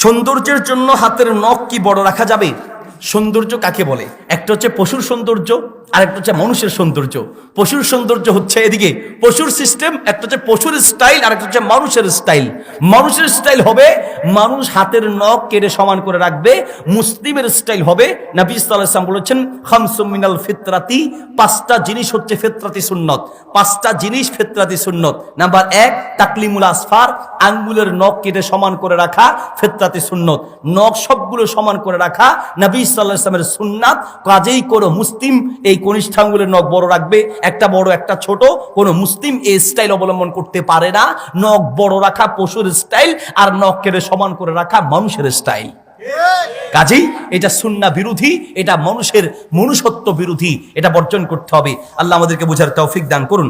সৌন্দর্যের জন্য হাতের নখ কি বড় রাখা যাবে? সৌন্দর্য কাকে বলে? একটা হচ্ছে পশুর সৌন্দর্য, আর একটা হচ্ছে মানুষের সৌন্দর্য। পশুর সৌন্দর্য হচ্ছে এদিকে পশুর সিস্টেম, একটা হচ্ছে পশুর স্টাইল, আর একটা হচ্ছে মানুষের স্টাইল। মানুষের স্টাইল হবে মানুষ হাতের নখ কেটে সমান করে রাখবে। মুসলিমের স্টাইল হবে, নবী সাল্লাল্লাহু আলাইহি ওয়াসাল্লাম বলেছেন, খামসুম মিনাল ফিতরাতি, পাঁচটা জিনিস হচ্ছে ফিতরাতি সুন্নত। পাঁচটা জিনিস ফিতরাতি সুন্নত। নাম্বার 1, তাকলিমুল আসফার, আঙ্গুলের নখ কেটে সমান করে রাখা ফিতরাতি সুন্নত। নখ সবগুলো সমান করে রাখা নবী সাল্লাল্লাহু আলাইহি ওয়াসাল্লামের সুন্নাত। কাজেই কোনো মুসলিম এই কনিষ্ঠ আঙ্গুলের নখ বড় রাখবে, একটা বড় একটা ছোট, কোনো মুসলিম এই স্টাইল অবলম্বন করতে পারে না। নখ বড় রাখা পশুর স্টাইল, আর নখ কেটে সমান করে রাখা মানুষের স্টাইল। কাজেই এটা সুন্নাহ বিরোধী, এটা মানুষের মনুষ্যত্ব বিরোধী, এটা বর্জন করতে হবে। আল্লাহ আমাদেরকে বোঝার তৌফিক দান করুন।